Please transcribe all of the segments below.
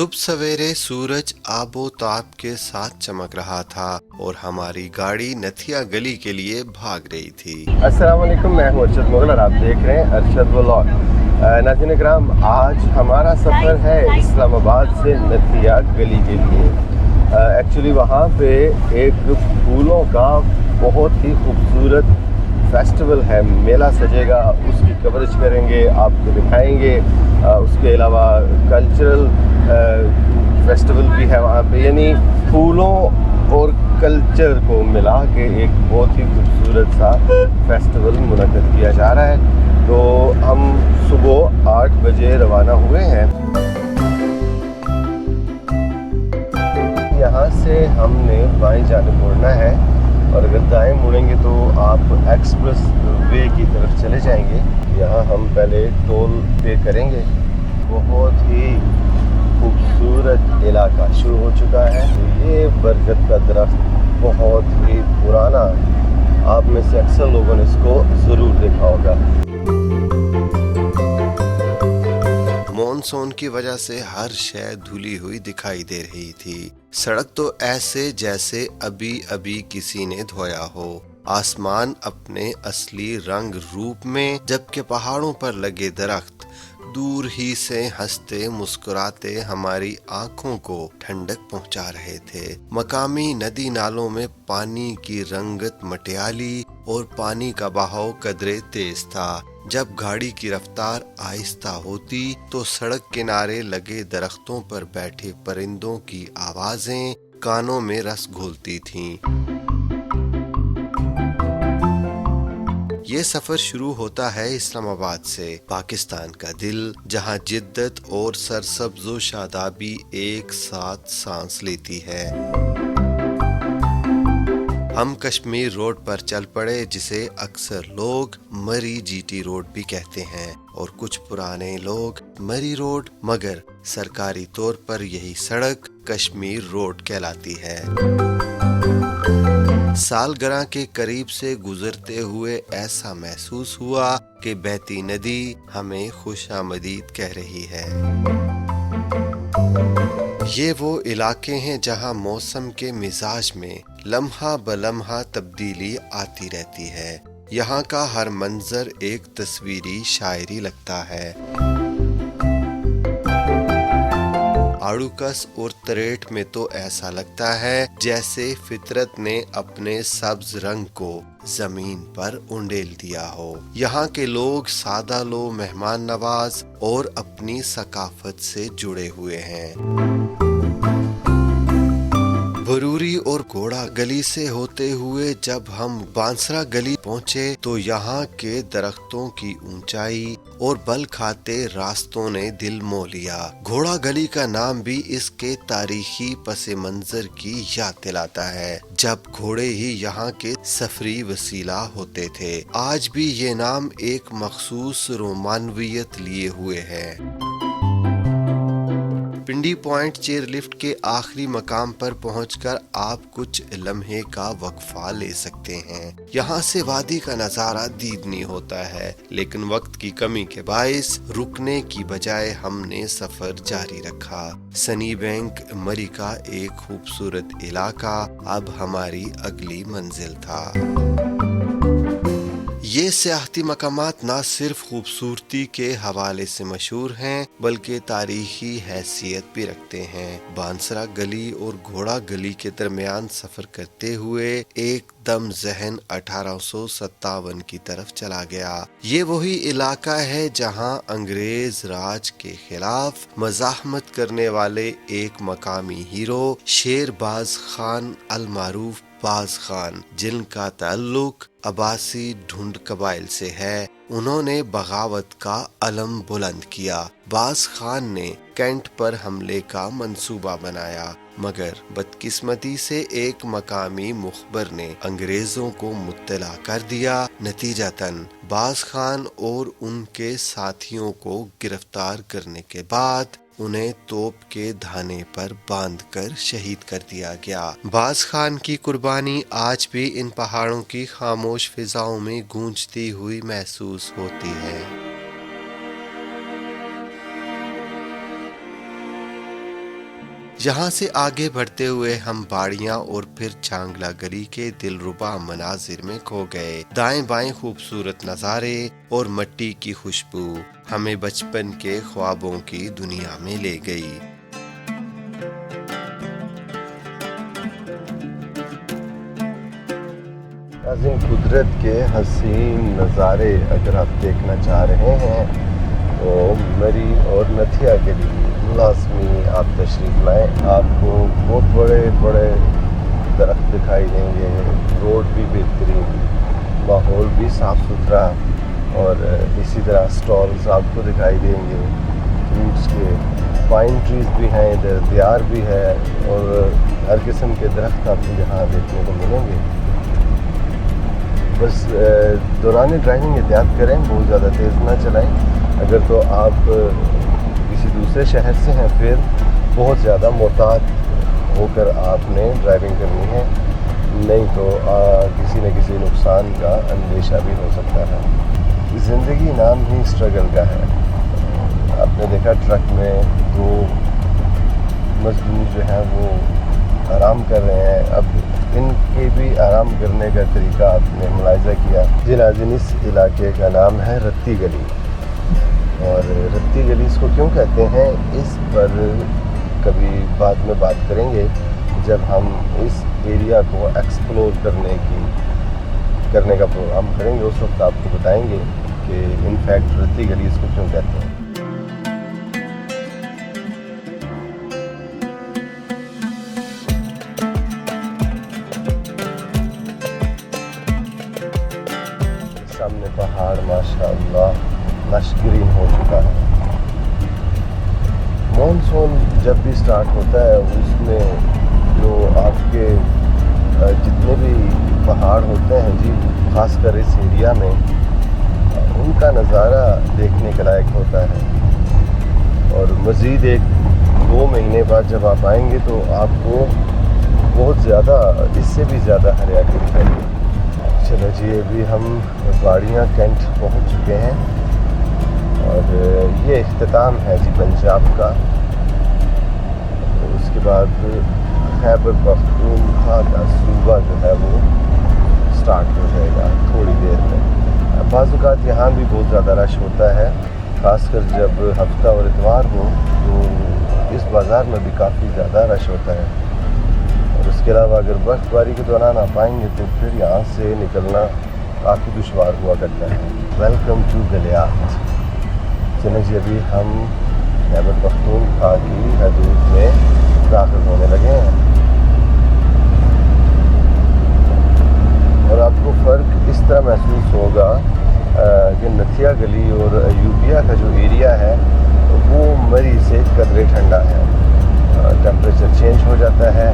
सुबह सवेरे सूरज आबोताब के साथ चमक रहा था और हमारी गाड़ी नथिया गली के लिए भाग रही थी। अस्सलाम वालेकुम, मैं हूं अरशद मुगल और आप देख रहे हैं अरशद व्लॉग। नाज़रीन इकराम, आज हमारा सफ़र है इस्लामाबाद से नथिया गली के लिए। एक्चुअली वहाँ पे एक फूलों का बहुत ही खूबसूरत फेस्टिवल है, मेला सजेगा, उसकी कवरेज करेंगे, आपको दिखाएंगे। उसके अलावा कल्चरल फेस्टिवल भी है वहाँ पे, यानी फूलों और कल्चर को मिला के एक बहुत ही खूबसूरत सा फेस्टिवल मुनक़्क़द किया जा रहा है। तो हम सुबह 8 बजे रवाना हुए हैं। यहाँ से हमने बाईं जानिब मुड़ना है और अगर दाएं मुड़ेंगे तो आप एक्सप्रेस वे की तरफ चले जाएंगे। यहाँ हम पहले टोल पे करेंगे। बहुत ही खूबसूरत इलाका शुरू हो चुका है। तो ये बरगद का दरख्त बहुत ही पुराना, आप में से अक्सर लोगों ने इसको ज़रूर देखा होगा। मॉनसून की वजह से हर शय धुली हुई दिखाई दे रही थी। सड़क तो ऐसे जैसे अभी अभी किसी ने धोया हो। आसमान अपने असली रंग रूप में, जबकि पहाड़ों पर लगे दरख्त दूर ही से हंसते मुस्कुराते हमारी आंखों को ठंडक पहुंचा रहे थे। मकामी नदी नालों में पानी की रंगत मटियाली और पानी का बहाव कदरे तेज था। जब गाड़ी की रफ्तार आहिस्ता होती तो सड़क किनारे लगे दरख्तों पर बैठे परिंदों की आवाजें कानों में रस घोलती थीं। ये सफर शुरू होता है इस्लामाबाद से, पाकिस्तान का दिल, जहां जिद्दत और सरसब्ज़ो शादाबी एक साथ सांस लेती है। हम कश्मीर रोड पर चल पड़े, जिसे अक्सर लोग मरी जीटी रोड भी कहते हैं और कुछ पुराने लोग मरी रोड, मगर सरकारी तौर पर यही सड़क कश्मीर रोड कहलाती है। सालगरह के करीब से गुजरते हुए ऐसा महसूस हुआ कि बहती नदी हमें खुशामदीद कह रही है। ये वो इलाके हैं जहां मौसम के मिजाज में लम्हा बलम्हा तब्दीली आती रहती है। यहाँ का हर मंजर एक तस्वीरी शायरी लगता है। आड़ूकस और तरेट में तो ऐसा लगता है जैसे फितरत ने अपने सब्ज रंग को जमीन पर उंडेल दिया हो। यहाँ के लोग सादा लो, मेहमान नवाज और अपनी सकाफत से जुड़े हुए हैं। बरूरी और घोड़ा गली से होते हुए जब हम बांसरा गली पहुंचे तो यहाँ के दरख्तों की ऊंचाई और बल खाते रास्तों ने दिल मोह लिया। घोड़ा गली का नाम भी इसके तारीखी पसे मंजर की याद दिलाता है, जब घोड़े ही यहाँ के सफरी वसीला होते थे। आज भी ये नाम एक मखसूस रोमानवियत लिए हुए है। पिंडी पॉइंट चेयरलिफ्ट के आखिरी मकाम पर पहुंचकर आप कुछ लम्हे का वक्फा ले सकते हैं। यहाँ से वादी का नजारा दीदनी होता है, लेकिन वक्त की कमी के बाइस रुकने की बजाय हमने सफर जारी रखा। सनी बैंक मरी का एक खूबसूरत इलाका अब हमारी अगली मंजिल था। ये सियाहती मकामात न सिर्फ खूबसूरती के हवाले से मशहूर हैं, बल्कि तारीखी हैसियत भी रखते हैं। बांसरा गली और घोड़ा गली के दरमियान सफर करते हुए एकदम जहन 1857 की तरफ चला गया। ये वही इलाका है जहां अंग्रेज राज के खिलाफ मज़ाहमत करने वाले एक मकामी हीरो शेरबाज खान अल मारूफ बाज खान, जिनका ताल्लुक अब्बासी ढूंढ कबाइल से है, उन्होंने बगावत का अलम बुलंद किया। बाज खान ने कैंट पर हमले का मंसूबा बनाया, मगर बदकिस्मती से एक मकामी मुखबर ने अंग्रेजों को मुत्तला कर दिया। नतीजतन बाज खान और उनके साथियों को गिरफ्तार करने के बाद उन्हें तोप के धाने पर बांधकर शहीद कर दिया गया। बाज खान की कुर्बानी आज भी इन पहाड़ों की खामोश फिजाओं में गूंजती हुई महसूस होती है। यहाँ से आगे बढ़ते हुए हम बाड़ियाँ और फिर चांगला गली के दिलरुबा मनाजिर में खो गए। दाएं बाएं खूबसूरत नज़ारे और मिट्टी की खुशबू हमें बचपन के ख्वाबों की दुनिया में ले गई। नाज़रीन, कुदरत के हसीन नज़ारे अगर आप देखना चाह रहे हैं तो मरी और नथिया गली लाजमी आप तशरीफ़ लाएँ। आपको बहुत बड़े बड़े दरख्त दिखाई देंगे, रोड भी बेहतरीन, माहौल भी साफ़ सुथरा और इसी तरह स्टॉल्स आपको दिखाई देंगे फ्रूट्स के। पाइन ट्रीज़ भी हैं इधर, दियार भी है और हर किस्म के दरख्त आपको यहाँ देखने को मिलेंगे। बस दौरान ड्राइविंग एहतियात करें, बहुत ज़्यादा तेज़ ना चलाएं। अगर तो आप किसी दूसरे शहर से हैं फिर बहुत ज़्यादा मोहतात होकर आपने ड्राइविंग करनी है, नहीं तो किसी न किसी नुकसान का अंदेशा भी हो सकता है। ज़िंदगी नाम ही स्ट्रगल का है। आपने देखा ट्रक में 2 मज़दूर जो हैं वो आराम कर रहे हैं, अब इनके भी आराम करने का तरीका आपने मुलाहिज़ा किया। जी नाज़रीन, इस इलाके का नाम है रत्ती गली, और रत्ती गली इसको क्यों कहते हैं इस पर कभी बाद में बात करेंगे, जब हम इस एरिया को एक्सप्लोर करने का प्रोग्राम करेंगे। उस वक्त आपको बताएंगे कि इनफैक्ट रत्ती गली इसको क्यों कहते हैं। सामने पहाड़ माशाअल्लाह नशग्रीन हो चुका है। मॉनसून जब भी स्टार्ट होता है उसमें जो आपके जितने भी पहाड़ होते हैं जी, खासकर इस एरिया में, उनका नज़ारा देखने के लायक होता है। और मज़ीद 1-2 महीने बाद जब आप आएंगे तो आपको बहुत ज़्यादा, इससे भी ज़्यादा हरियाली दिखाएगी। चलो जी, अभी हम बाड़ियाँ कैंट पहुँच चुके हैं और ये इख्तिताम है जी पंजाब का। उसके बाद खैबर पख्तूनख्वा का सूबा जो है वो स्टार्ट हो जाएगा थोड़ी देर में। बाज़ औक़ात यहाँ भी बहुत ज़्यादा रश होता है, ख़ासकर जब हफ्ता और इतवार हो तो इस बाज़ार में भी काफ़ी ज़्यादा रश होता है। और उसके अलावा अगर बर्फ़बारी के दौरान आप आएंगे तो फिर यहाँ से निकलना काफ़ी दुश्वार हुआ करता है। Welcome to Galiyat. चलिए जी, अभी हम खैबर पख्तूनख्वा की हदूद में दाखिल होने लगे हैं और आपको फ़र्क इस तरह महसूस होगा कि नथिया गली और अयूबिया का जो एरिया है वो मरी से कदरे ठंडा है। टेम्परेचर चेंज हो जाता है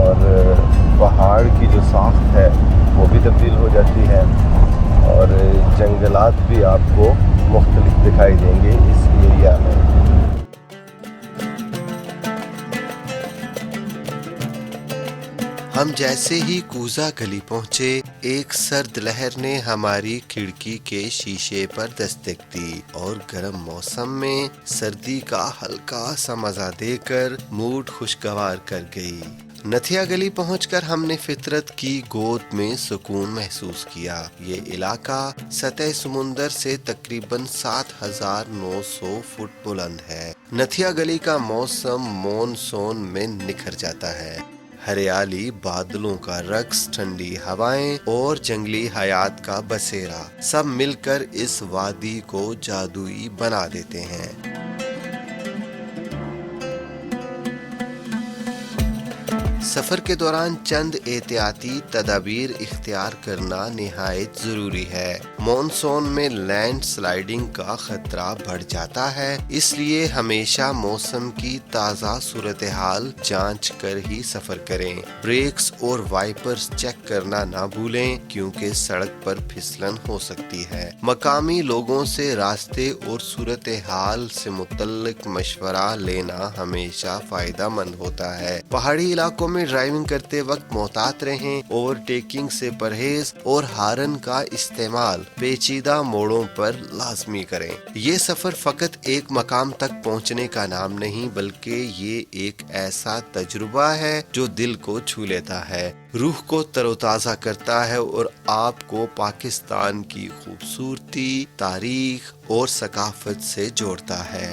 और पहाड़ की जो साख्त है वो भी तब्दील हो जाती है और जंगलात भी आपको मुख्तलिफ दिखाई देंगे इस एरिया में। हम जैसे ही कूजा गली पहुंचे, एक सर्द लहर ने हमारी खिड़की के शीशे पर दस्तक दी और गर्म मौसम में सर्दी का हल्का सा मजा देकर मूड खुशगवार कर गई। नथिया गली पहुंचकर हमने फितरत की गोद में सुकून महसूस किया। ये इलाका सतह समुंदर से तकरीबन 7,900 फुट बुलंद है। नथिया गली का मौसम मॉनसून में निखर जाता है। हरियाली, बादलों का रक्स, ठंडी हवाएं और जंगली हयात का बसेरा सब मिलकर इस वादी को जादुई बना देते हैं। सफर के दौरान चंद एहतियाती तदाबीर इख्तियार करना निहायत जरूरी है। मॉनसून में लैंड स्लाइडिंग का खतरा बढ़ जाता है, इसलिए हमेशा मौसम की ताज़ा सूरत हाल जांच कर ही सफर करें। ब्रेक्स और वाइपर्स चेक करना ना भूलें, क्योंकि सड़क पर फिसलन हो सकती है। मकामी लोगों से रास्ते और सूरत हाल से मुतल्लिक मशवरा लेना हमेशा फायदा मंद होता है। पहाड़ी इलाकों में ड्राइविंग करते वक्त मोहतात रहें, ओवरटेकिंग से परहेज और हारन का इस्तेमाल पेचीदा मोड़ों पर लाजमी करें। ये सफर फकत एक मकाम तक पहुंचने का नाम नहीं बल्कि ये एक ऐसा तजुर्बा है जो दिल को छू लेता है, रूह को तरोताज़ा करता है और आपको पाकिस्तान की खूबसूरती, तारीख और सकाफत से जोड़ता है।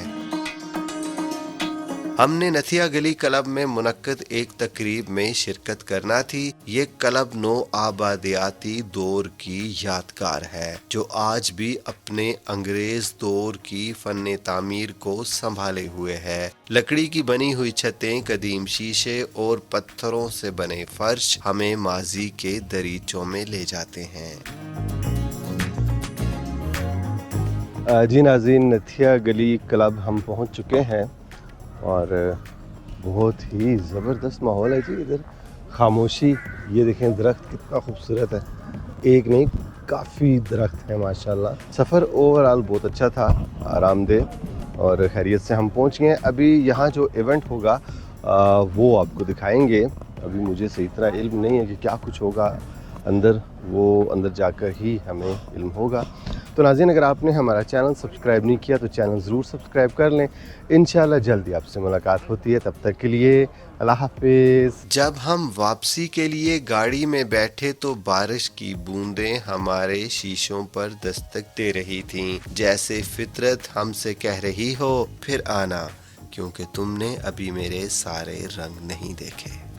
हमने नथिया गली क्लब में मुनक्कद एक तकरीब में शिरकत करना थी। ये क्लब नो आबादियाती दौर की यादगार है जो आज भी अपने अंग्रेज दौर की फन तामीर को संभाले हुए है। लकड़ी की बनी हुई छतें, कदीम शीशे और पत्थरों से बने फर्श हमें माजी के दरीचों में ले जाते हैं। जी नाज़रीन, नथिया गली क्लब हम पहुंच चुके हैं और बहुत ही ज़बरदस्त माहौल है जी। इधर खामोशी, ये देखें दरख्त कितना खूबसूरत है, एक नहीं काफ़ी दरख्त है माशाल्लाह। सफ़र ओवरऑल बहुत अच्छा था, आरामदेह और खैरियत से हम पहुंच गए। अभी यहाँ जो इवेंट होगा वो आपको दिखाएंगे। अभी मुझे सही तरह इल्म नहीं है कि क्या कुछ होगा अंदर, वो अंदर जाकर ही हमें इल्म होगा। तो नाज़रीन, अगर आपने हमारा चैनल सब्सक्राइब नहीं किया तो चैनल ज़रूर सब्सक्राइब कर लें। इंशाल्लाह जल्दी आपसे मुलाकात होती है, तब तक के लिए अल्लाह हाफिज़। जब हम वापसी के लिए गाड़ी में बैठे तो बारिश की बूंदें हमारे शीशों पर दस्तक दे रही थीं, जैसे फितरत हमसे कह रही हो फिर आना, क्योंकि तुमने अभी मेरे सारे रंग नहीं देखे।